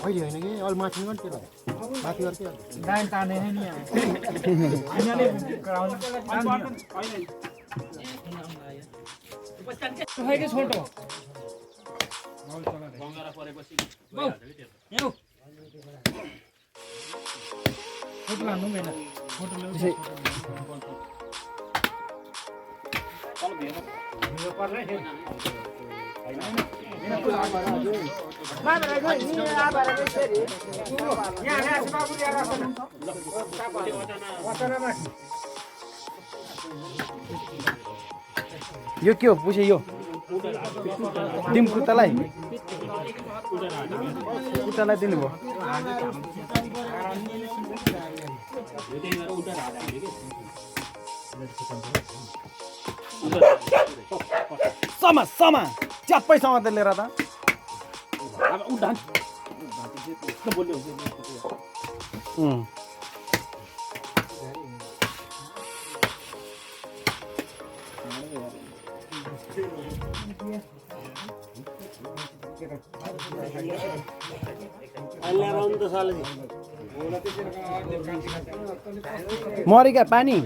अहिले होइन कि अल माथि पनि के माथि गर्छ डाइन ताने है नि यिनीले गराउनु के छोटो गंगारा परेपछि यो फोटो लानु भएन फोटो ल्याउ चल भिडियो पर्ने यो के हो पुछे यो डिम कुतालाई दिनुभयो समा च्याप्पै समात लिएर त मरेका पानी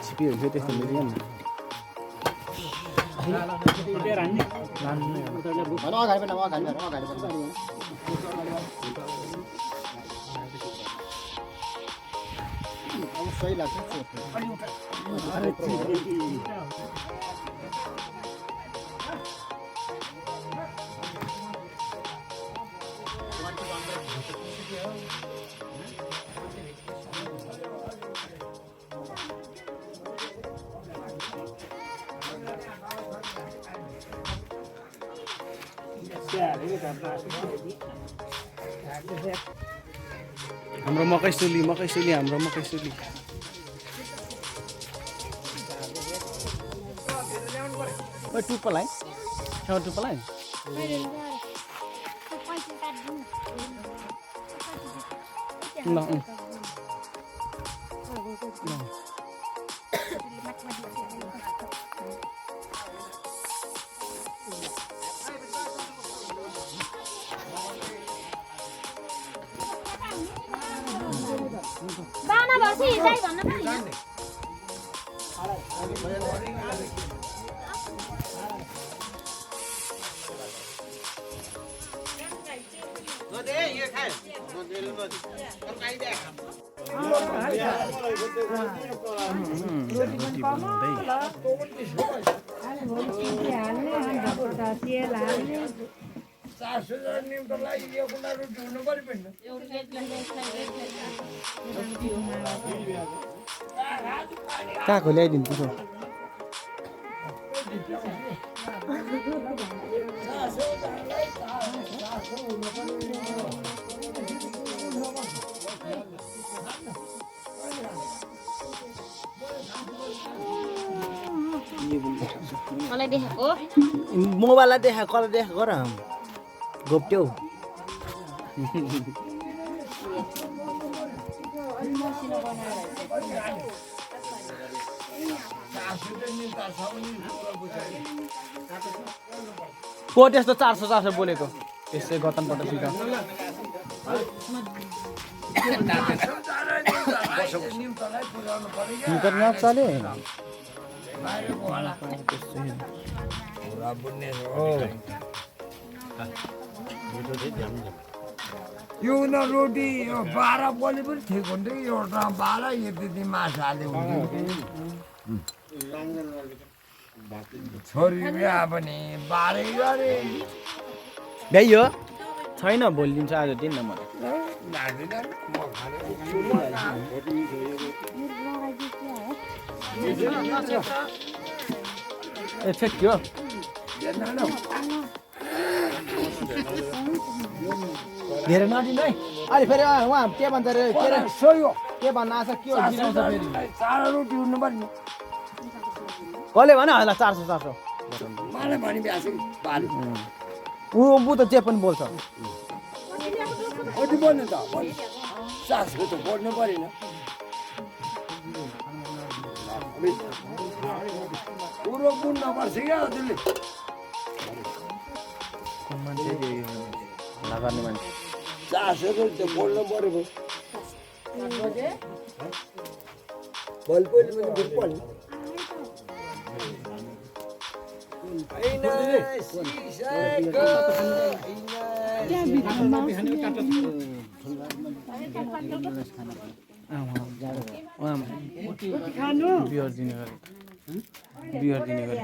छिपियो त्यस्तो मिल्दैन सही लाग्छ हाम्रो मकैसुली हाम्रो मकैसुली ओइ टुप्पलाई छेउ टुप्पलाई ल दाना बसी जाई भन्न पाइन्छ नदे यो खाए नदेल नदे तरकारी दे रोटी बनाउँदै कहाँको ल्याइदिनु त्यसो मलाई देखाको मोबाइललाई देखाएको कसलाई देखाएको र घोप्ट्यौ को त्यस्तो 400 बोलेको त्यसै गतनबाट सिका निकर नचाले यो न रोटी यो 12 बलि पनि ठिक हुन्थ्यो एउटा 12 यति माछा हाल्यो छोरी बिहा पनि 12 गरे भ्याइयो छैन भोलि दिन्छ आज दिन न मलाई ए छेक्यो धेरै नदिनु है अहिले फेरि उहाँ के भन्छ अरे के अरे सोयो के भन्न आएको छ के हो गिराउँछ फेरि चार रोटी हुनु पर्ने कसले भन्यो होला 400 400 मलाई भनि बिहा छ कि बाली ऊ त जे पनि बोल्छ कति बोल्नु त सासको त बोल्नु परेन पुरो बुझ्न पर्छ क्या त्यसले मान्छे लगाउने मान्छे सासको त बोल्नु पऱ्यो बोल पनि बुझ पर्ने बियर दिने गरे